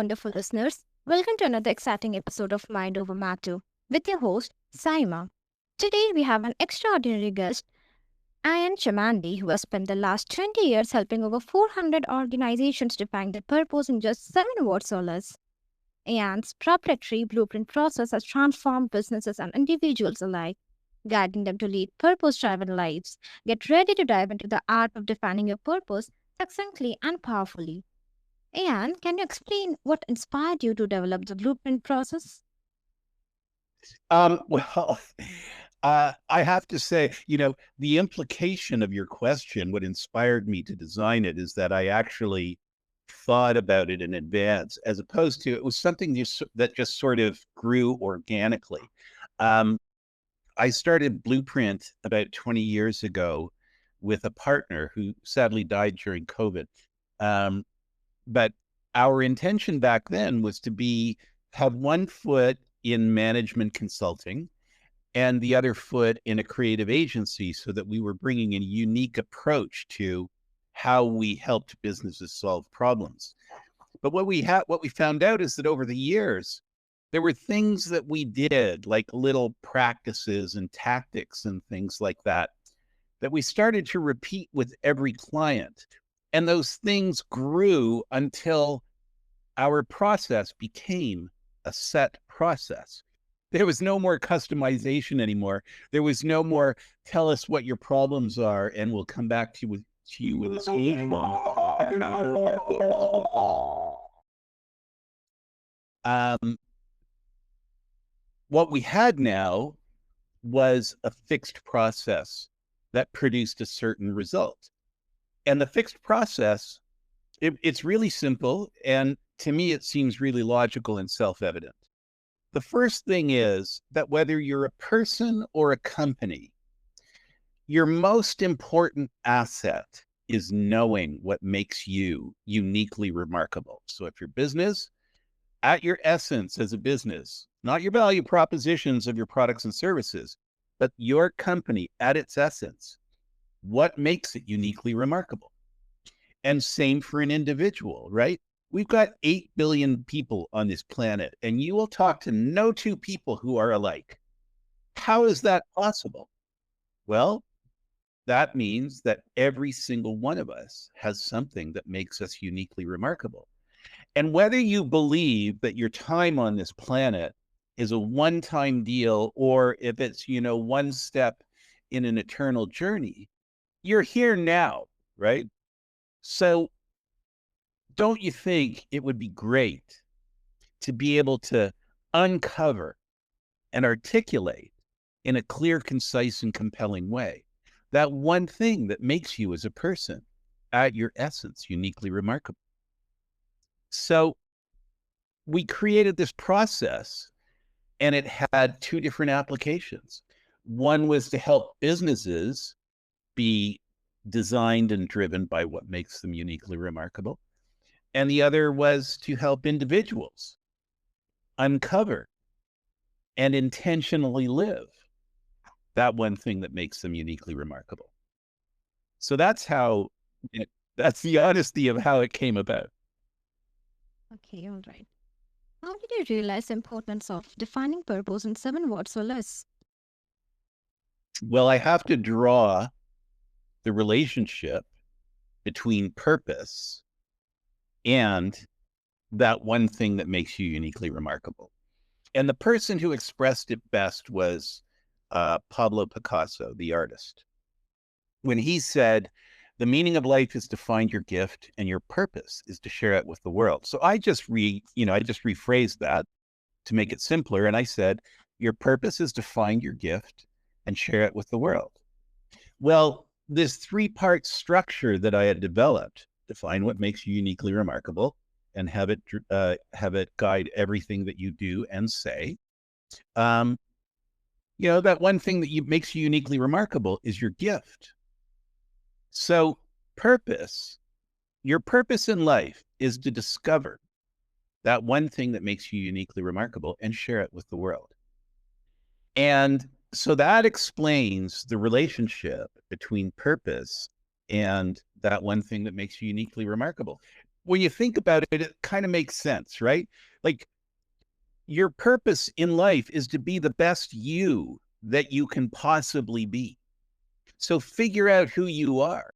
wonderful listeners. Welcome to another exciting episode of Mind Over Matter with your host, Saima. Today, we have an extraordinary guest, Ian Chamandy, who has spent the last 20 years helping over 400 organizations define their purpose in just 7 words or less. Ian's proprietary blueprint process has transformed businesses and individuals alike, guiding them to lead purpose driven lives. Get ready to dive into the art of defining your purpose succinctly and powerfully. Ian, can you explain what inspired you to develop the blueprint process? Well, I have to say, the implication of your question, what inspired me to design it is that I actually thought about it in advance, as opposed to it was something that just sort of grew organically. Um, I started Blueprint about 20 years ago with a partner who sadly died during COVID. Um, but our intention back then was to have one foot in management consulting and the other foot in a creative agency, so that we were bringing a unique approach to how we helped businesses solve problems. But what we found out is that over the years, there were things that we did, like little practices and tactics and things like that, that we started to repeat with every client. And those things grew until our process became a set process. There was no more customization anymore. There was no more tell us what your problems are and we'll come back to you with a solution. What we had now was a fixed process that produced a certain result. And the fixed process, it's really simple. And to me, it seems really logical and self-evident. The first thing is that whether you're a person or a company, your most important asset is knowing what makes you uniquely remarkable. So if your business, at your essence as a business, not your value propositions of your products and services, but your company at its essence, what makes it uniquely remarkable? And same for an individual, right? We've got 8 billion people on this planet, and you will talk to no two people who are alike. How is that possible? Well, that means that every single one of us has something that makes us uniquely remarkable. And whether you believe that your time on this planet is a one-time deal, or if it's, one step in an eternal journey, you're here now, right? So don't you think it would be great to be able to uncover and articulate in a clear, concise, and compelling way that one thing that makes you as a person at your essence uniquely remarkable? So we created this process, and it had two different applications. One was to help businesses be designed and driven by what makes them uniquely remarkable. And the other was to help individuals uncover and intentionally live that one thing that makes them uniquely remarkable. So that's the honesty of how it came about. Okay, all right. How did you realize the importance of defining purpose in 7 words or less? Well, I have to draw the relationship between purpose and that one thing that makes you uniquely remarkable. And the person who expressed it best was Pablo Picasso, the artist, when he said, the meaning of life is to find your gift, and your purpose is to share it with the world. So I just rephrased that to make it simpler. And I said, your purpose is to find your gift and share it with the world. Well, this 3-part structure that I had developed, define what makes you uniquely remarkable and have it guide everything that you do and say. That one thing that makes you uniquely remarkable is your gift. So your purpose in life is to discover that one thing that makes you uniquely remarkable and share it with the world. And so that explains the relationship between purpose and that one thing that makes you uniquely remarkable. when you think about it, it kind of makes sense, right? Like your purpose in life is to be the best you that you can possibly be. So figure out who you are,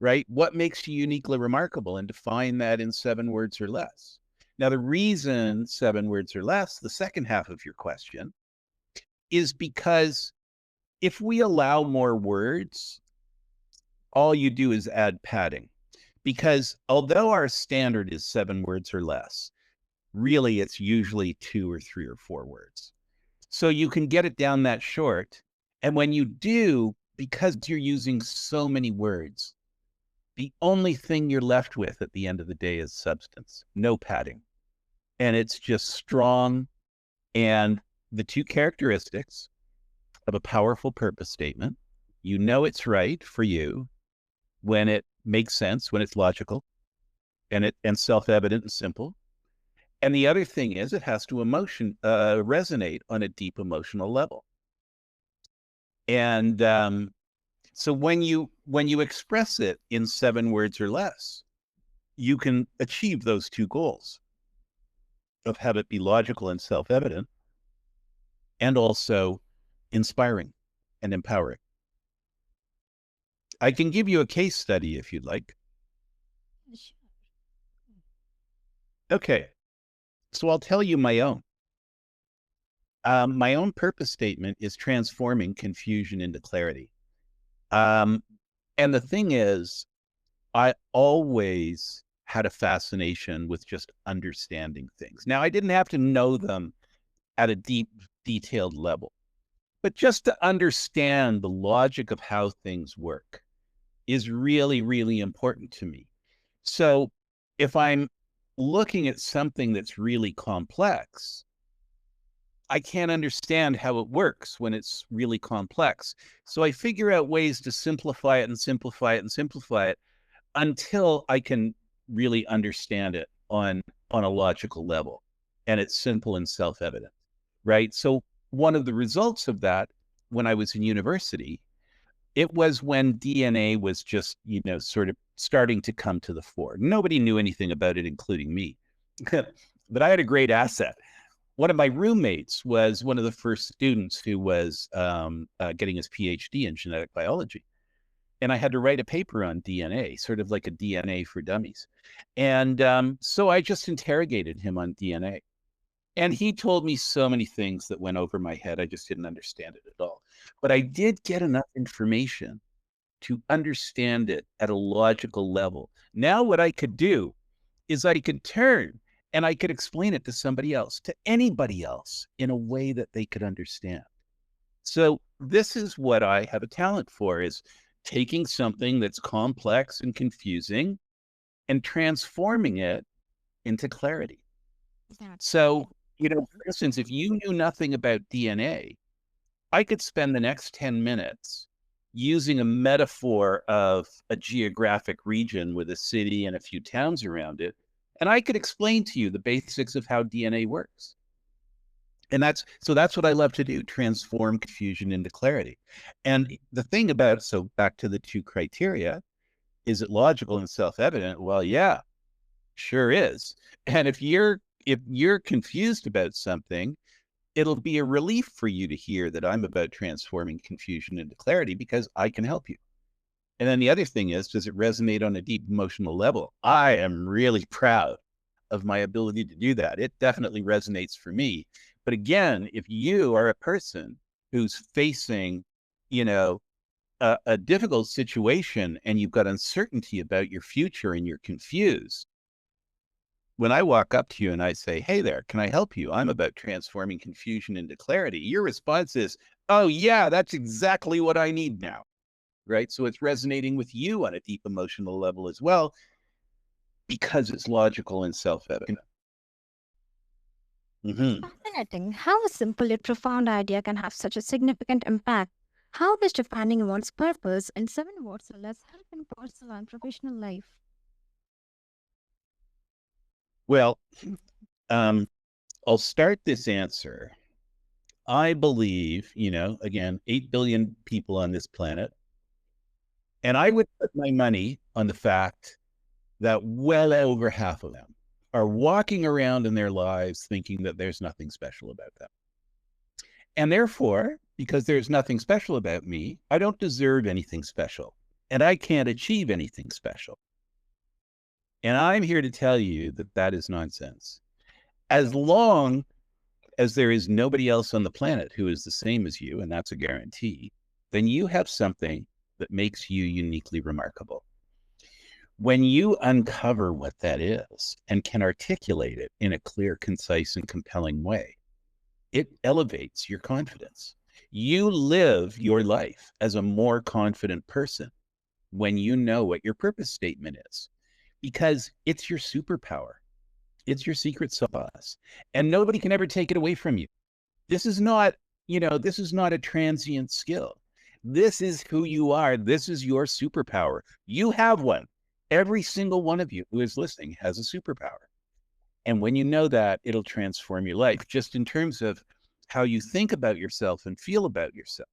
right? What makes you uniquely remarkable and define that in 7 words or less. Now, the reason 7 words or less, the second half of your question, is because if we allow more words, all you do is add padding. Because although our standard is 7 words or less, really it's usually 2 or 3 or 4 words. So you can get it down that short. And when you do, because you're using so many words, the only thing you're left with at the end of the day is substance, no padding. And it's just strong. And the two characteristics of a powerful purpose statement, you know it's right for you when it makes sense, when it's logical and self-evident and simple. And the other thing is it has to resonate on a deep emotional level. And so when you express it in 7 words or less, you can achieve those two goals of have it be logical and self-evident, and also inspiring and empowering. I can give you a case study if you'd like. Okay, so I'll tell you my own. My own purpose statement is transforming confusion into clarity. And the thing is, I always had a fascination with just understanding things. Now, I didn't have to know them at a deep, detailed level, but just to understand the logic of how things work is really, really important to me. So if I'm looking at something that's really complex, I can't understand how it works when it's really complex. So I figure out ways to simplify it and simplify it and simplify it until I can really understand it on a logical level. And it's simple and self-evident, right? So one of the results of that when I was in university, it was when DNA was just, sort of starting to come to the fore. Nobody knew anything about it, including me. But I had a great asset. One of my roommates was one of the first students who was getting his PhD in genetic biology. And I had to write a paper on DNA, sort of like a DNA for dummies. And so I just interrogated him on DNA. And he told me so many things that went over my head. I just didn't understand it at all. But I did get enough information to understand it at a logical level. Now, what I could do is I could turn and I could explain it to somebody else, to anybody else, in a way that they could understand. So this is what I have a talent for, is taking something that's complex and confusing and transforming it into clarity. So, for instance, if you knew nothing about DNA, I could spend the next 10 minutes using a metaphor of a geographic region with a city and a few towns around it, and I could explain to you the basics of how DNA works. And that's what I love to do, transform confusion into clarity. And the thing about, so back to the two criteria, is it logical and self-evident? Well, yeah, sure is. And if you're confused about something, it'll be a relief for you to hear that I'm about transforming confusion into clarity, because I can help you. And then the other thing is, does it resonate on a deep emotional level? I am really proud of my ability to do that. It definitely resonates for me. But again, if you are a person who's facing, a difficult situation and you've got uncertainty about your future and you're confused, when I walk up to you and I say, hey there, can I help you? I'm about transforming confusion into clarity. Your response is, oh yeah, that's exactly what I need now. Right? So it's resonating with you on a deep emotional level as well, because it's logical and self-evident. Mm-hmm. Fascinating how a simple yet profound idea can have such a significant impact. How does defining one's purpose in 7 words or less help in personal and professional life? Well, I'll start this answer. I believe, again, 8 billion people on this planet, and I would put my money on the fact that well over half of them are walking around in their lives thinking that there's nothing special about them. And therefore, because there's nothing special about me, I don't deserve anything special, and I can't achieve anything special. And I'm here to tell you that that is nonsense. As long as there is nobody else on the planet who is the same as you, and that's a guarantee, then you have something that makes you uniquely remarkable. When you uncover what that is and can articulate it in a clear, concise, and compelling way, it elevates your confidence. You live your life as a more confident person when you know what your purpose statement is, because it's your superpower. It's your secret sauce, and nobody can ever take it away from you. This is not, this is not a transient skill. This is who you are. This is your superpower. You have one. Every single one of you who is listening has a superpower. And when you know that, it'll transform your life, just in terms of how you think about yourself and feel about yourself.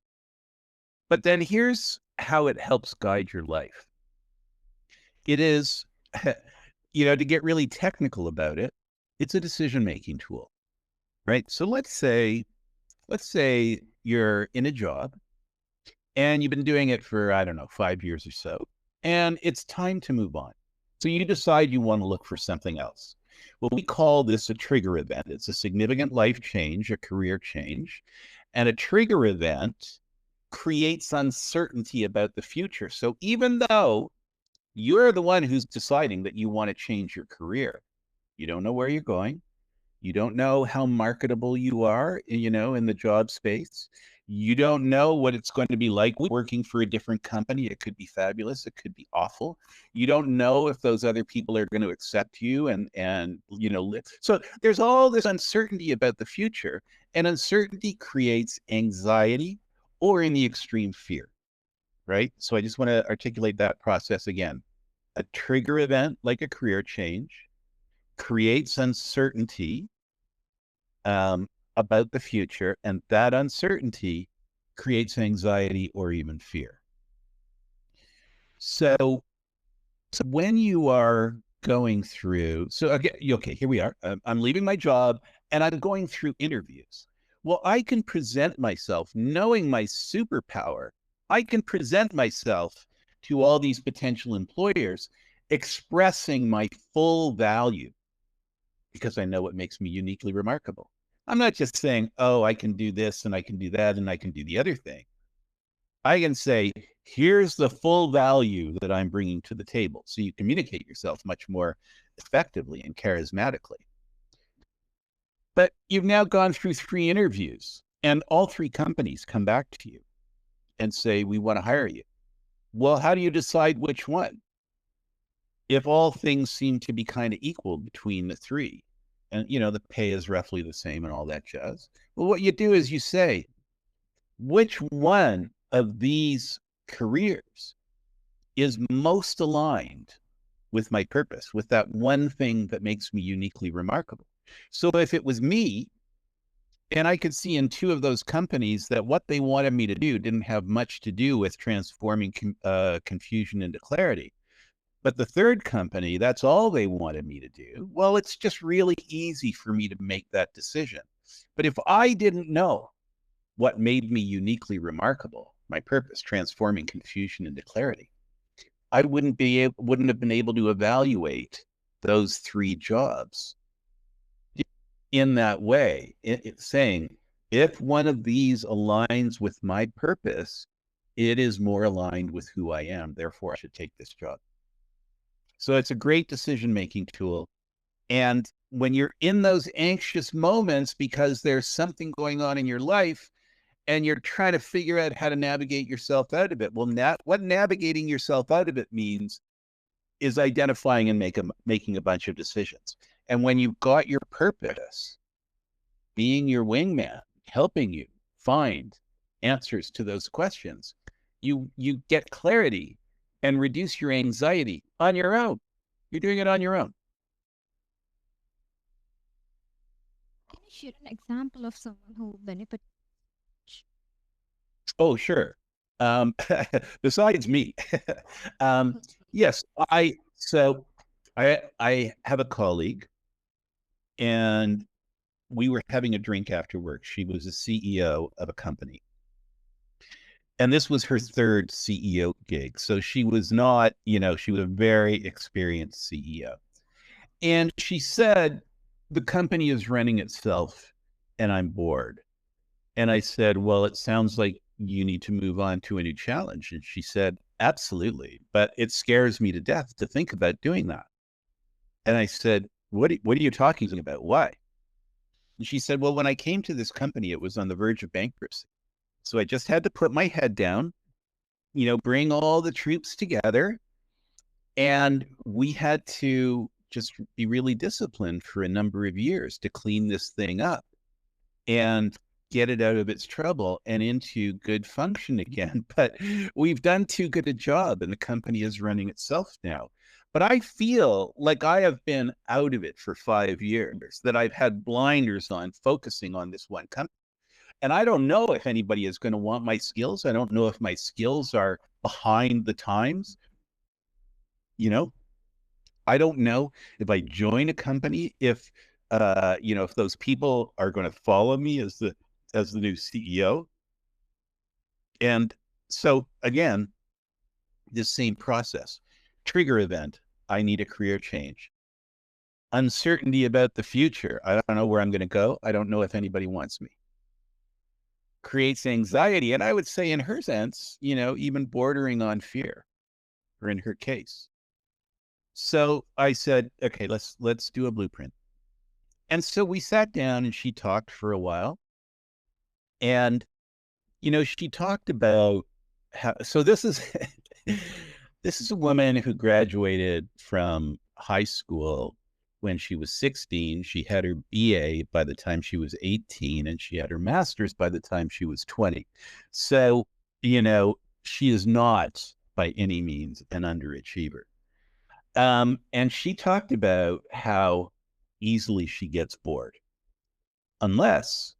But then here's how it helps guide your life. It is, to get really technical about it, it's a decision-making tool, right? So let's say you're in a job and you've been doing it for, I don't know, 5 years or so, and it's time to move on. So you decide you want to look for something else. Well, we call this a trigger event. It's a significant life change, a career change, and a trigger event creates uncertainty about the future. So even though you're the one who's deciding that you want to change your career, you don't know where you're going. You don't know how marketable you are, in the job space. You don't know what it's going to be like working for a different company. It could be fabulous. It could be awful. You don't know if those other people are going to accept you and live. So there's all this uncertainty about the future, and uncertainty creates anxiety or, in the extreme, fear, right? So I just want to articulate that process again. A trigger event like a career change creates uncertainty about the future, and that uncertainty creates anxiety or even fear. So when you are going through, okay, here we are. I'm leaving my job and I'm going through interviews. Well, I can present myself knowing my superpower. I can present myself to all these potential employers expressing my full value, because I know what makes me uniquely remarkable. I'm not just saying, oh, I can do this and I can do that and I can do the other thing. I can say, here's the full value that I'm bringing to the table. So you communicate yourself much more effectively and charismatically. But you've now gone through 3 interviews, and all 3 companies come back to you and say, we want to hire you. Well, how do you decide which one? If all things seem to be kind of equal between the 3, and the pay is roughly the same and all that jazz, well, what you do is you say, which one of these careers is most aligned with my purpose, with that one thing that makes me uniquely remarkable? So if it was me, and I could see in 2 of those companies that what they wanted me to do didn't have much to do with transforming confusion into clarity, but the 3rd company, that's all they wanted me to do, well, it's just really easy for me to make that decision. But if I didn't know what made me uniquely remarkable, my purpose, transforming confusion into clarity, I wouldn't have been able to evaluate those 3 jobs in that way, saying, if one of these aligns with my purpose, it is more aligned with who I am. Therefore, I should take this job. So it's a great decision-making tool. And when you're in those anxious moments because there's something going on in your life and you're trying to figure out how to navigate yourself out of it, well, what navigating yourself out of it means is identifying and making a bunch of decisions. And when you've got your purpose, being your wingman, helping you find answers to those questions, you get clarity and reduce your anxiety on your own. You're doing it on your own. Can you share an example of someone who benefited? Oh, sure. Besides me, Okay. yes, so I have a colleague, and we were having a drink after work. She was a CEO of a company, and this was her third CEO gig. So she was not, she was a very experienced CEO. And she said, the company is running itself and I'm bored. And I said, well, it sounds like you need to move on to a new challenge. And she said, absolutely. But it scares me to death to think about doing that. And I said, what are you talking about? Why? And she said, well, when I came to this company, it was on the verge of bankruptcy. So I just had to put my head down, bring all the troops together. And we had to just be really disciplined for a number of years to clean this thing up and get it out of its trouble and into good function again. But we've done too good a job, and the company is running itself now. But I feel like I have been out of it for 5 years, that I've had blinders on focusing on this one company. And I don't know if anybody is going to want my skills. I don't know if my skills are behind the times. You know, I don't know if I join a company, if those people are going to follow me as the new CEO. And so again, this same process, trigger event, I need a career change. Uncertainty about the future. I don't know where I'm going to go. I don't know if anybody wants me. Creates anxiety. And I would say in her sense, even bordering on fear, or in her case. So I said, okay, let's do a blueprint. And so we sat down and she talked for a while. And, she talked about how, so this is, this is a woman who graduated from high school when she was 16. She had her BA by the time she was 18, and she had her master's by the time she was 20. So, she is not by any means an underachiever. And she talked about how easily she gets bored, unless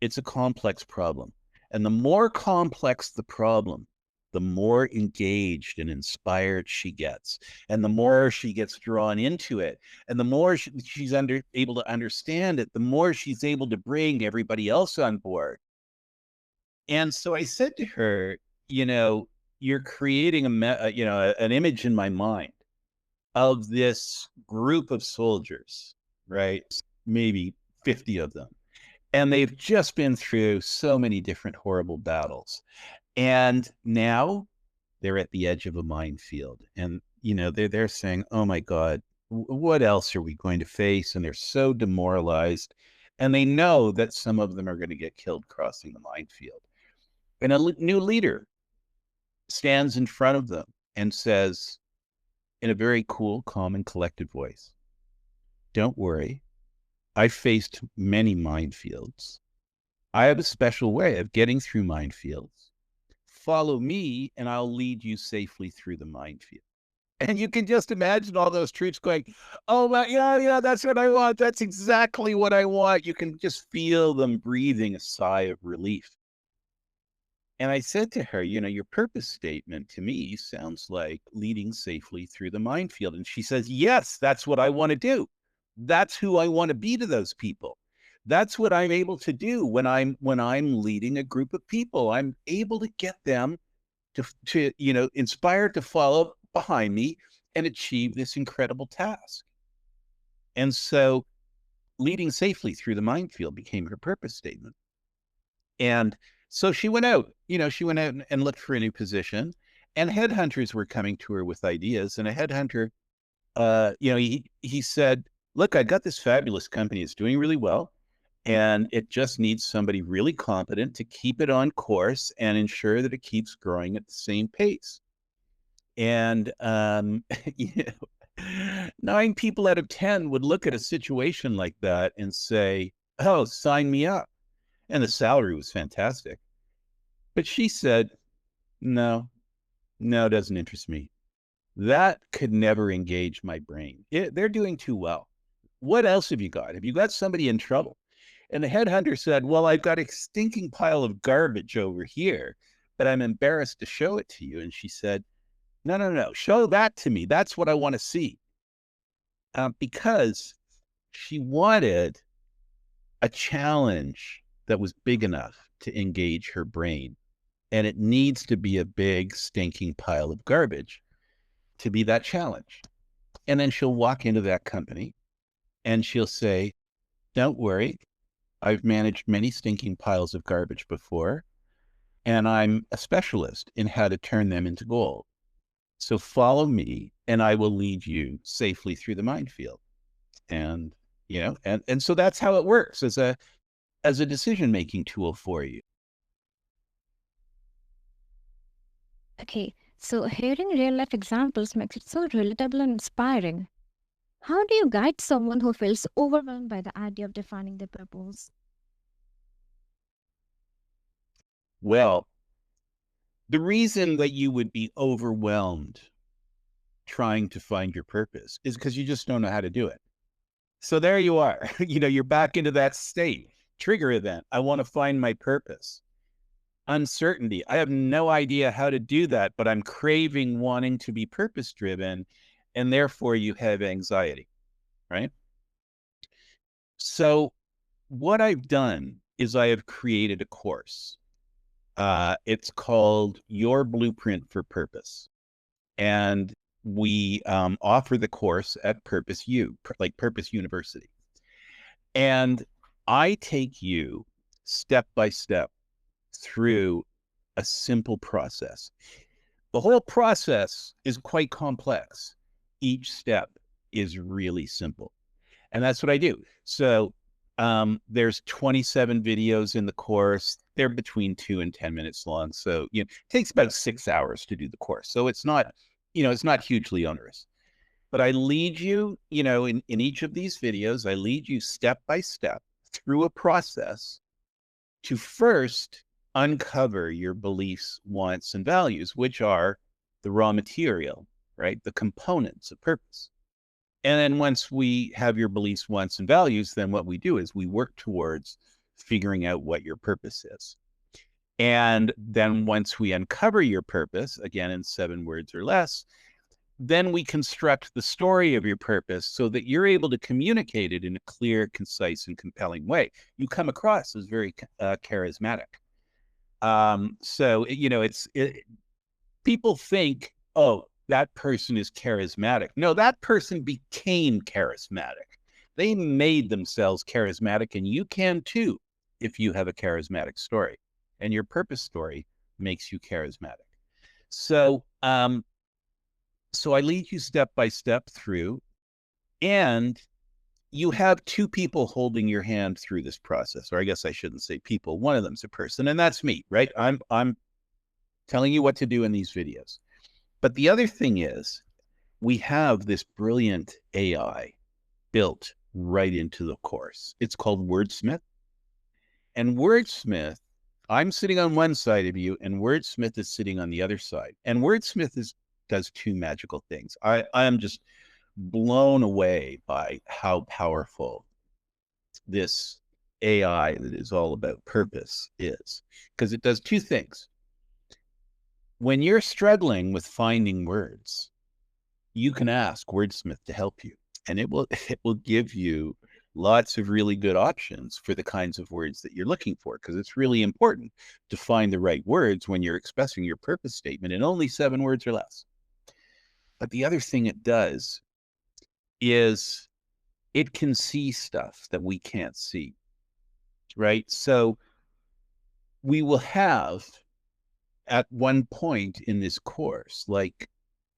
it's a complex problem. And the more complex the problem, the more engaged and inspired she gets, and the more she gets drawn into it, and the more she's able to understand it, the more she's able to bring everybody else on board. And so I said to her, you're creating an image in my mind of this group of soldiers, right? Maybe 50 of them. And they've just been through so many different horrible battles. And now they're at the edge of a minefield. And, they're saying, oh my God, what else are we going to face? And they're so demoralized. And they know that some of them are going to get killed crossing the minefield. And a new leader stands in front of them and says, in a very cool, calm, and collected voice, don't worry. I faced many minefields. I have a special way of getting through minefields. Follow me, and I'll lead you safely through the minefield. And you can just imagine all those troops going, oh, my, yeah, that's what I want. That's exactly what I want. You can just feel them breathing a sigh of relief. And I said to her, your purpose statement to me sounds like leading safely through the minefield. And she says, yes, that's what I want to do. That's who I want to be to those people. That's what I'm able to do when I'm leading a group of people. I'm able to get them to inspired to follow behind me and achieve this incredible task. And so leading safely through the minefield became her purpose statement. And so she went out, and looked for a new position, and headhunters were coming to her with ideas. And a headhunter, he said, look, I got this fabulous company. It's doing really well. And it just needs somebody really competent to keep it on course and ensure that it keeps growing at the same pace. And, 9 people out of 10 would look at a situation like that and say, oh, sign me up. And the salary was fantastic. But she said, no, it doesn't interest me. That could never engage my brain. They're doing too well. What else have you got? Have you got somebody in trouble? And the headhunter said, well, I've got a stinking pile of garbage over here, but I'm embarrassed to show it to you. And she said, no, show that to me. That's what I want to see. because she wanted a challenge that was big enough to engage her brain. And it needs to be a big, stinking pile of garbage to be that challenge. And then she'll walk into that company and she'll say, don't worry, I've managed many stinking piles of garbage before, and I'm a specialist in how to turn them into gold. So follow me and I will lead you safely through the minefield. And, and so that's how it works as a decision-making tool for you. Okay, so hearing real life examples makes it so relatable and inspiring. How do you guide someone who feels overwhelmed by the idea of defining their purpose? Well, the reason that you would be overwhelmed trying to find your purpose is because you just don't know how to do it. So there you are. You're back into that state. Trigger event. I want to find my purpose. Uncertainty. I have no idea how to do that, but I'm craving wanting to be purpose driven. And therefore you have anxiety, right? So what I've done is I have created a course. It's called Your Blueprint for Purpose. And we offer the course at Purpose U, like Purpose University. And I take you step by step through a simple process. The whole process is quite complex. Each step is really simple. And that's what I do. So there's 27 videos in the course. They're between 2 and 10 minutes long. So, it takes about 6 hours to do the course. So it's not, it's not hugely onerous. But I lead you, in each of these videos, I lead you step by step through a process to first uncover your beliefs, wants, and values, which are the raw material, right? The components of purpose. And then once we have your beliefs, wants, and values, then what we do is we work towards figuring out what your purpose is. And then once we uncover your purpose, again, in 7 words or less, then we construct the story of your purpose so that you're able to communicate it in a clear, concise, and compelling way. You come across as very charismatic. So, people think, oh, that person is charismatic. No, that person became charismatic. They made themselves charismatic, and you can too if you have a charismatic story. And your purpose story makes you charismatic. So, so I lead you step by step through, and you have 2 people holding your hand through this process. Or I guess I shouldn't say people. One of them's a person, and that's me, right? I'm telling you what to do in these videos. But the other thing is, we have this brilliant AI built right into the course. It's called Wordsmith. And Wordsmith, I'm sitting on one side of you, and Wordsmith is sitting on the other side. And Wordsmith does 2 magical things. I am just blown away by how powerful this AI that is all about purpose is, because it does 2 things. When you're struggling with finding words, you can ask Wordsmith to help you, and it will give you lots of really good options for the kinds of words that you're looking for, because it's really important to find the right words when you're expressing your purpose statement in only 7 words or less. But the other thing it does is it can see stuff that we can't see, right? So we will have, at one point in this course, like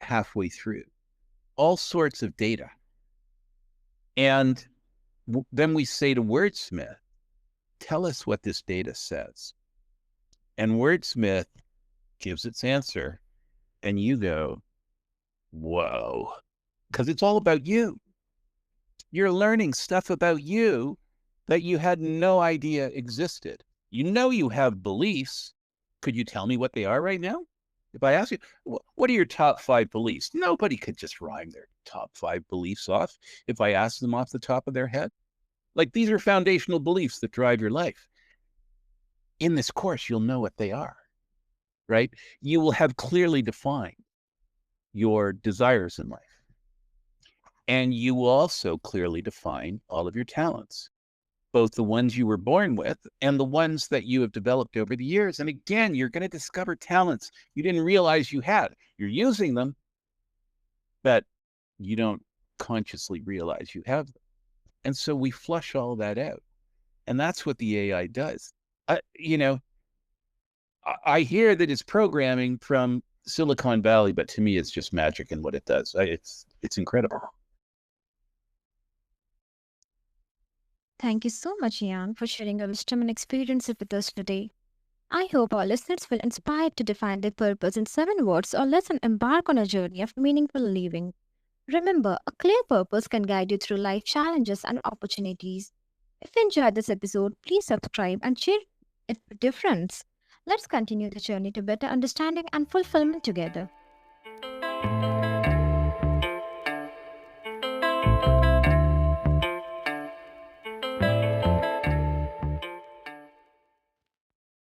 halfway through, all sorts of data. And then we say to Wordsmith, tell us what this data says. And Wordsmith gives its answer, and you go, whoa, because it's all about you. You're learning stuff about you that you had no idea existed. You have beliefs. Could you tell me what they are right now? If I ask you, what are your top 5 beliefs? Nobody could just rhyme their top 5 beliefs off if I asked them off the top of their head. Like, these are foundational beliefs that drive your life. In this course, you'll know what they are, right? You will have clearly defined your desires in life. And you will also clearly define all of your talents, both the ones you were born with and the ones that you have developed over the years. And again, you're going to discover talents you didn't realize you had. You're using them, but you don't consciously realize you have them. And so we flush all that out. And that's what the AI does. You know, I hear that it's programming from Silicon Valley, but to me, it's just magic in what it does. It's incredible. Thank you so much, Ian, for sharing your wisdom and experience with us today. I hope our listeners feel inspired to define their purpose in 7 words or less and embark on a journey of meaningful living. Remember, a clear purpose can guide you through life challenges and opportunities. If you enjoyed this episode, please subscribe and share it with your friends. Let's continue the journey to better understanding and fulfillment together.